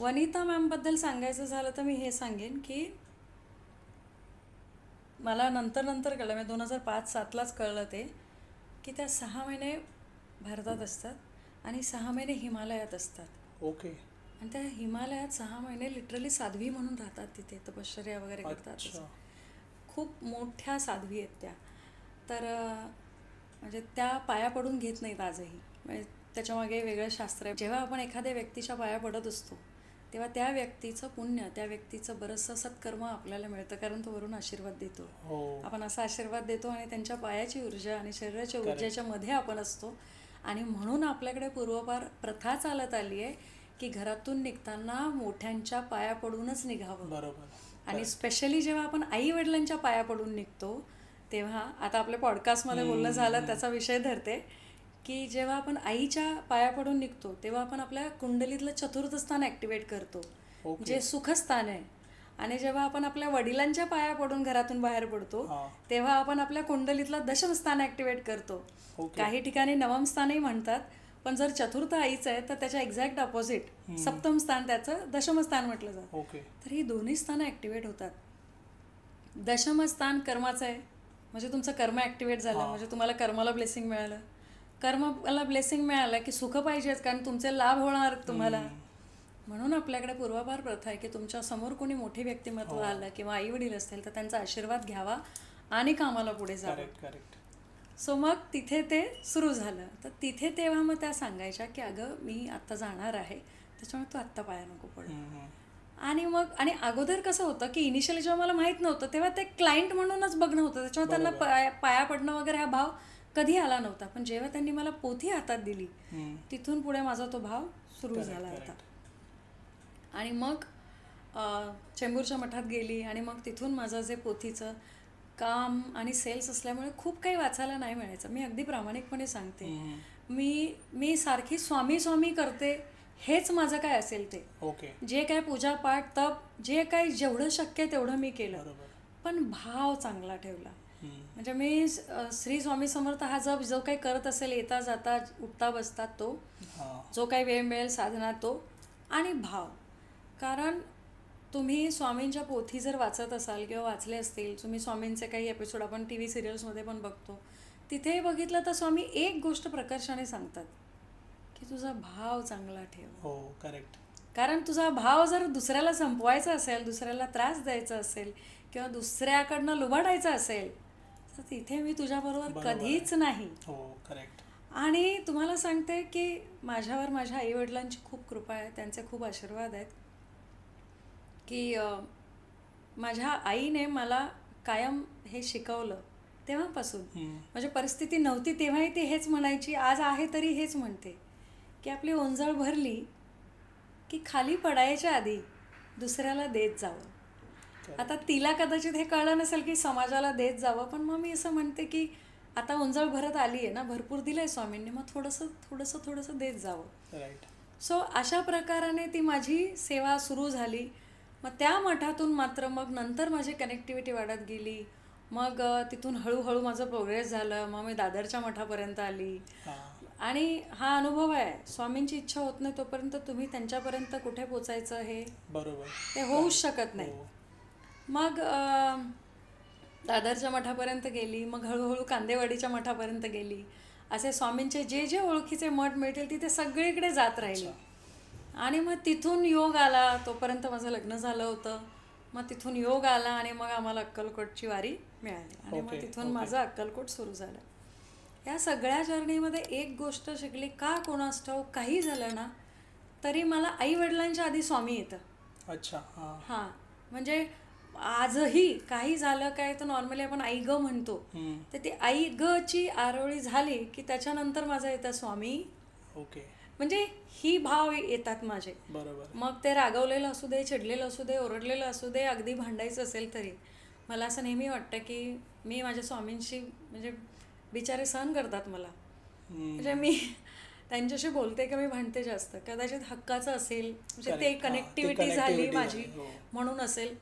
वनिता मॅमबद्दल सांगायचं झालं तर मी हे सांगेन की मला नंतर नंतर कळलं, म्हणजे 2005-07लाच कळलं ते, की त्या 6 महिने भारतात असतात आणि 6 महिने हिमालयात असतात. ओके. आणि त्या हिमालयात 6 महिने लिटरली साध्वी म्हणून राहतात, तिथे तपश्चर्या वगैरे करतात. अच्छा. खूप मोठ्या साध्वी आहेत त्या. तर म्हणजे त्या पाया पडून घेत नाहीत आजही. म्हणजे त्याच्यामागे वेगळं शास्त्र आहे. जेव्हा आपण एखाद्या व्यक्तीच्या पाया पडत असतो तेव्हा त्या व्यक्तीचं पुण्य, त्या व्यक्तीचं बरंचसं सत्कर्म आपल्याला मिळतं, कारण तो वरून आशीर्वाद देतो. आपण असा आशीर्वाद देतो आणि त्यांच्या पायाची ऊर्जा आणि शरीराच्या ऊर्जेच्या मध्ये आपण असतो. आणि म्हणून आपल्याकडे पूर्वपार प्रथा चालत आली आहे की घरातून निघताना मोठ्यांच्या पाया पडूनच निघावं. बरोबर. आणि स्पेशली जेव्हा आपण आई वडिलांच्या पाया पडून निघतो तेव्हा, आता आपल्या पॉडकास्टमध्ये बोलणं झालं त्याचा विषय धरते, की जेव्हा आपण आईच्या पाया पडून निघतो तेव्हा आपण आपल्या कुंडलीतलं चतुर्थ स्थान ॲक्टिवेट करतो, जे सुखस्थान आहे. आणि जेव्हा आपण आपल्या वडिलांच्या पाया पडून घरातून बाहेर पडतो तेव्हा आपण आपल्या कुंडलीतलं दशम स्थान ॲक्टिवेट करतो. काही ठिकाणी नवम स्थानही म्हणतात, पण जर चतुर्थ आईचं आहे तर त्याच्या एक्झॅक्ट ऑपोजिट सप्तम स्थान, त्याचं दशम स्थान म्हटलं जातं. तर ही दोन्ही स्थानं ॲक्टिवेट होतात. दशम स्थान कर्माचं आहे, म्हणजे तुमचं कर्म ॲक्टिवेट झालं, म्हणजे तुम्हाला कर्माला ब्लेसिंग मिळालं. कर्माला ब्लेसिंग मिळालं की सुख पाहिजेच, कारण तुमचे लाभ होणार तुम्हाला. म्हणून आपल्याकडे पूर्वापार प्रथा आहे की तुमच्या समोर कोणी मोठे व्यक्तिमत्व आलं किंवा आई वडील असतील तर त्यांचा आशीर्वाद घ्यावा आणि कामाला पुढे जावं. सो मग तिथे ते सुरू झालं. तर तिथे तेव्हा मग त्या सांगायच्या की अगं मी आत्ता जाणार आहे, त्याच्यामुळे तू आत्ता पाया नको पडू. आणि अगोदर कसं होतं की इनिशियली जेव्हा मला माहीत नव्हतं तेव्हा ते क्लायंट म्हणूनच बघणं होतं, त्याच्यामुळे त्यांना पाया पडणं वगैरे हा भाव कधी आला नव्हता. पण जेव्हा त्यांनी मला पोथी हातात दिली तिथून पुढे माझा तो भाव सुरू झाला होता. आणि मग चेंबूरच्या मठात गेली आणि मग तिथून माझं जे पोथीचं काम आणि सेल्स असल्यामुळे खूप काही वाचायला नाही मिळायचं. मी अगदी प्रामाणिकपणे सांगते, मी सारखी स्वामी स्वामी करते, हेच माझं काय असेल ते. जे काय पूजापाठ तप जे काही जेवढं शक्य तेवढं मी केलं, पण भाव चांगला ठेवला. म्हणजे मी श्री स्वामी समर्थ हा जप जो काही करत असेल, येता जाता उठता बसता तो, जो काही वेळ मिळेल साधना तो, आणि भाव. कारण तुम्ही स्वामींच्या पोथी जर वाचत असाल किंवा वाचले असतील, तुम्ही स्वामींचे काही एपिसोड आपण टी व्ही सिरियल्समध्ये पण बघतो, तिथे बघितलं तर स्वामी एक गोष्ट प्रकर्षाने सांगतात की तुझा भाव चांगला ठेव. हो, करेक्ट. कारण तुझा भाव जर दुसऱ्याला संपवायचा असेल, दुसऱ्याला त्रास द्यायचा असेल किंवा दुसऱ्याकडनं लुबाडायचा असेल तर तिथे मी तुझ्याबरोबर कधीच नाही. हो, करेक्ट. आणि तुम्हाला सांगते की माझ्यावर माझ्या आईवडिलांची खूप कृपा आहे, त्यांचे खूप आशीर्वाद आहेत की माझ्या आईने मला कायम हे शिकवलं तेव्हापासून. म्हणजे परिस्थिती नव्हती तेव्हाही ती हेच म्हणायची, आज आहे तरी हेच म्हणते की आपली ओंजळ भरली की खाली पडायच्या आधी दुसऱ्याला देत जावं. आता तिला कदाचित हे कळलं नसेल की समाजाला देत जावं, पण मग मी असं म्हणते की आता ओंजळ भरत आली आहे ना, भरपूर दिलंय स्वामींनी, मग थोडंसं थोडंसं थोडंसं देत जावं. सो अशा प्रकाराने ती माझी सेवा सुरू झाली. मग त्या मठातून मात्र मग नंतर माझी कनेक्टिव्हिटी वाढत गेली. मग तिथून हळूहळू माझं प्रोग्रेस झालं. मग मी दादरच्या मठापर्यंत आली. आणि हा अनुभव आहे, स्वामींची इच्छा होत नाही तोपर्यंत तुम्ही त्यांच्यापर्यंत कुठे पोचायचं हे बरोबर ते होऊच शकत नाही. मग दादरच्या मठापर्यंत गेली, मग हळूहळू कांदेवाडीच्या मठापर्यंत गेली. असे स्वामींचे जे जे ओळखीचे मठ मिळतील तिथे सगळीकडे जात राहिली. आणि मग तिथून योग आला, तोपर्यंत माझं लग्न झालं होतं. मग तिथून योग आला आणि मग आम्हाला अक्कलकोटची वारी मिळाली आणि मग तिथून माझं अक्कलकोट सुरू झालं. या सगळ्या जर्नीमध्ये एक गोष्ट शिकली, का कोणास ठाऊक काही झालं ना तरी मला आई वडिलांच्या आधी स्वामी येतं. अच्छा. हां, म्हणजे आजही काही झालं काय तर नॉर्मली आपण आई ग म्हणतो, तर ती आई ग ची आरोळी झाली की त्याच्यानंतर माझं येतं स्वामी. म्हणजे ही भाव येतात माझे. मग ते रागवलेलं असू दे, चिडलेलं असू दे, ओरडलेलं असू दे, अगदी भांडायचं असेल तरी मला असं नेहमी वाटतं की मी माझ्या स्वामींशी, म्हणजे बिचारे सहन करतात मला. म्हणजे मी त्यांच्याशी बोलते की मी भांडते जास्त, कदाचित हक्काचं असेल, म्हणजे ते कनेक्टिव्हिटी झाली माझी म्हणून असेल.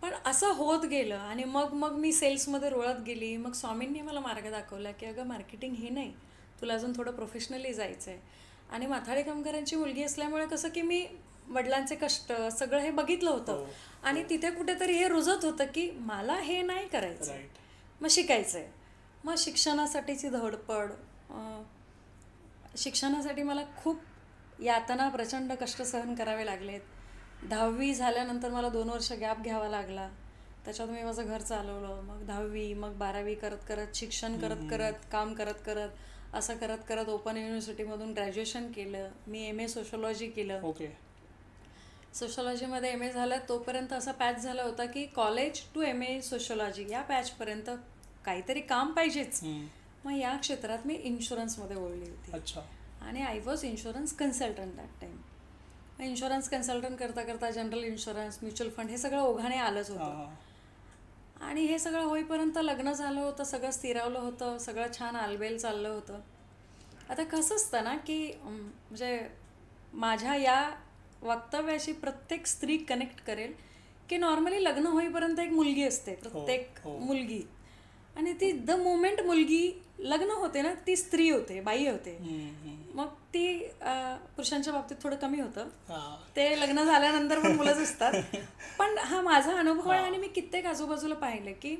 पण असं होत गेलं आणि मग मग मी सेल्समध्ये रुळत गेली. मग स्वामींनी मला मार्ग दाखवला की अगं मार्केटिंग हे नाही, तुला अजून थोडं प्रोफेशनली जायचं आहे. आणि माथाडी कामगारांची मुलगी असल्यामुळे कसं की मी वडिलांचे कष्ट सगळं हे बघितलं होतं हो, आणि तिथे कुठेतरी हे रुजत होतं की मला हे नाही करायचं, राईट. मग शिकायचं आहे. मग शिक्षणासाठीची धडपड, शिक्षणासाठी मला खूप यातना प्रचंड कष्ट सहन करावे लागलेत. 10वी झाल्यानंतर मला 2 वर्ष गॅप घ्यावा लागला. त्याच्यात मी माझं घर चालवलं. मग 10वी, मग 12वी करत करत, शिक्षण करत करत, काम करत करत, असं करत करत ओपन युनिव्हर्सिटीमधून ग्रॅज्युएशन केलं. मी MA सोशोलॉजी केलं. ओके. सोशोलॉजीमध्ये MA झालं तोपर्यंत असा पॅच झाला होता की कॉलेज टू MA सोशोलॉजी या पॅचपर्यंत काहीतरी काम पाहिजेच. मग या क्षेत्रात मी इन्शुरन्समध्ये ओढली होती. अच्छा. आणि I was insurance consultant that time. Insurance consultant करता करता जनरल इन्शुरन्स, म्युच्युअल फंड हे सगळं ओघाने आलंच होतं. आणि हे सगळं होईपर्यंत लग्न झालं होतं, सगळं स्थिरावलं होतं, सगळं छान आलबेल चाललं होतं. आता कसं असतं ना की म्हणजे माझ्या या वक्तव्याशी प्रत्येक स्त्री कनेक्ट करेल की नॉर्मली लग्न होईपर्यंत एक मुलगी असते, प्रत्येक मुलगी. आणि ती द मोमेंट मुलगी लग्न होते ना ती स्त्री होते, बाई होते. मग ती पुरुषांच्या बाबतीत थोडं कमी होतं, ते लग्न झाल्यानंतर पण मुलंच असतात. पण हा माझा अनुभव आहे आणि मी कित्येक आजूबाजूला पाहिलं की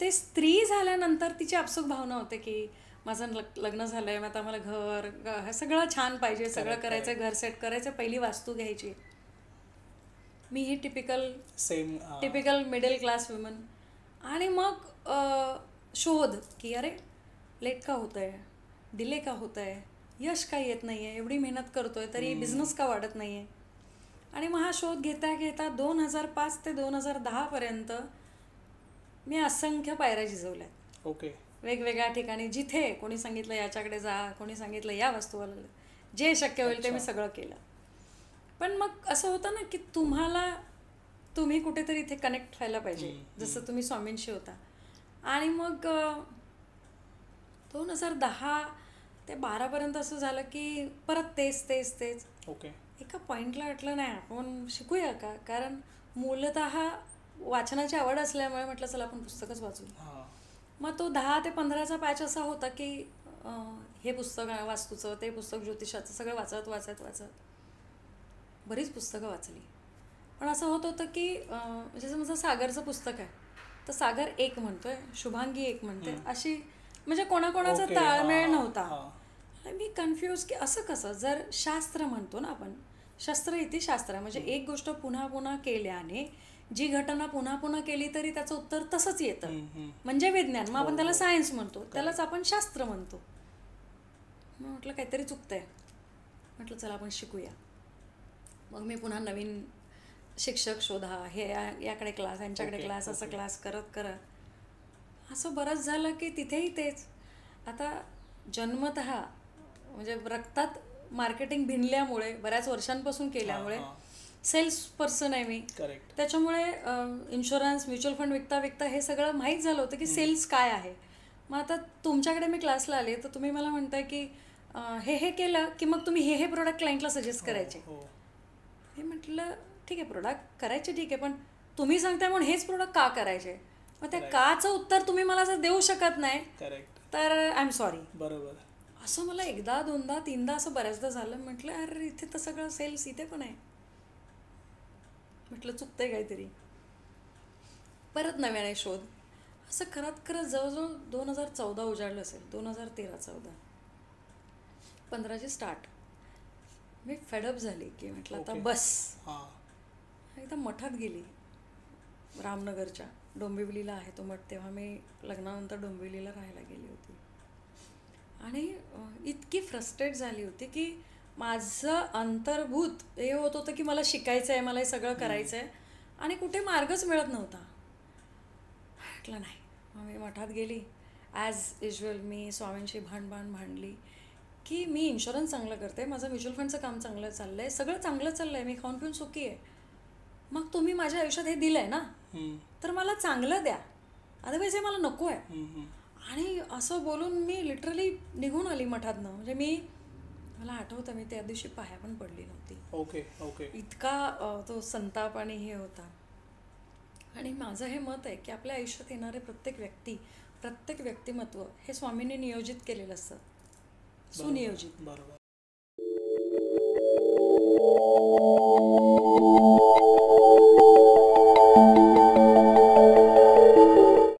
ते स्त्री झाल्यानंतर तिची आपसूक भावना होते की माझं लग्न झालंय, मग आता मला घर सगळं छान पाहिजे, सगळं करायचं, घर सेट करायचं, पहिली वास्तू घ्यायची. मी ही टिपिकल मिडल क्लास वुमन. आणि मग शोध की अरे लेट का होत आहे, डिले का होत आहे, यश का येत नाही आहे, एवढी मेहनत करतोय तरी बिझनेस का वाढत नाही आहे. आणि मग हा शोध घेता घेता 2005 ते 2010पर्यंत मी असंख्य पायऱ्या झिजवल्यात. ओके. वेगवेगळ्या ठिकाणी, जिथे कोणी सांगितलं याच्याकडे जा, कोणी सांगितलं या वस्तूवर, जे शक्य होईल ते मी सगळं केलं. पण मग असं होतं ना की तुम्ही कुठेतरी इथे कनेक्ट व्हायला पाहिजे, जसं तुम्ही स्वामींशी होता. आणि मग 2010 ते 12पर्यंत असं झालं की परत तेच. ओके. एका पॉईंटला वाटलं नाही आपण शिकूया का, कारण मूलतः वाचनाची आवड असल्यामुळे म्हटलं चला आपण पुस्तकच वाचू. मग तो 10 ते 15चा पॅच असा होता की हे पुस्तक वास्तूचं, ते पुस्तक ज्योतिषाचं, सगळं वाचत बरीच पुस्तकं वाचली. पण असं होत होतं की जसं माझं सागरचं पुस्तक आहे तर सागर एक म्हणतोय, शुभांगी एक म्हणते, अशी म्हणजे कोणाकोणाचा ताळमेळ नव्हता. मी कन्फ्यूज की असं कसं, जर शास्त्र म्हणतो ना आपण, शस्त्र इति शास्त्र, म्हणजे एक गोष्ट पुन्हा पुन्हा केल्याने जी घटना पुन्हा पुन्हा केली तरी त्याचं उत्तर तसंच येतं, म्हणजे विज्ञान. मग आपण त्याला सायन्स म्हणतो, त्यालाच आपण शास्त्र म्हणतो. मग म्हटलं काहीतरी चुकतंय, म्हटलं चला आपण शिकूया. मग मी पुन्हा नवीन शिक्षक शोधा, हे याकडे क्लास, यांच्याकडे क्लास, असं क्लास करत असं बरंच झालं की तिथेही तेच. आता जन्मतः म्हणजे रक्तात मार्केटिंग भिनल्यामुळे, बऱ्याच वर्षांपासून केल्यामुळे सेल्स पर्सन आहे मी. त्याच्यामुळे इन्शुरन्स, म्युच्युअल फंड विकता हे सगळं माहीत झालं होतं की सेल्स काय आहे. मग आता तुमच्याकडे मी क्लासला आले तर तुम्ही मला म्हणताय की हे केलं की मग तुम्ही हे प्रोडक्ट क्लायंटला सजेस्ट करायचे. हे म्हटलं ठीक आहे, प्रोडक्ट करायचे ठीक आहे, पण तुम्ही सांगताय म्हणून हेच प्रोडक्ट का करायचे. मग त्या काचं उत्तर तुम्ही मला जर देऊ शकत नाही तर आय एम सॉरी. बरोबर. असं मला एकदा, दोनदा, तीनदा असं बऱ्याचदा झालं. म्हटलं अरे इथे तर सगळं सेल्स, इथे पण आहे. म्हटलं चुकतंय काहीतरी. परत नव्याने शोध. असं करत जवळजवळ 2014 उजाडलं असेल, 2013-14, 15ची स्टार्ट. मी फेडअप झाली की म्हटलं आता बस. एकदम मठात गेली, रामनगरच्या डोंबिवलीला आहे तो मठ. तेव्हा मी लग्नानंतर डोंबिवलीला राहायला गेली होती आणि इतकी फ्रस्ट्रेट झाली होती की माझं अंतर्भूत हे होत होतं की मला शिकायचं आहे, मला हे सगळं करायचं आहे आणि कुठे मार्गच मिळत नव्हता. म्हटलं नाही. मग मी मठात गेली. ॲज युज्युअल मी स्वामींशी भांडली की मी इन्शुरन्स चांगलं करते, माझं म्युच्युअल फंडचं काम चांगलं चाललं आहे, सगळं चांगलं चाललं आहे, मी खाऊन पिऊन सुखी आहे. मग तुम्ही माझ्या आयुष्यात हे दिलं आहे ना, तर मला चांगलं द्या, अदरवाईज हे मला नको आहे. आणि असं बोलून मी लिटरली निघून आली मठातनं. म्हणजे मला आठवतं मी त्या दिवशी पाया पण पडली नव्हती. इतका तो संताप आणि हे होता. आणि माझं हे मत आहे की आपल्या आयुष्यात येणारे प्रत्येक व्यक्ती, प्रत्येक व्यक्तिमत्व हे स्वामींनी नियोजित केलेलं असतं, सुनियोजित.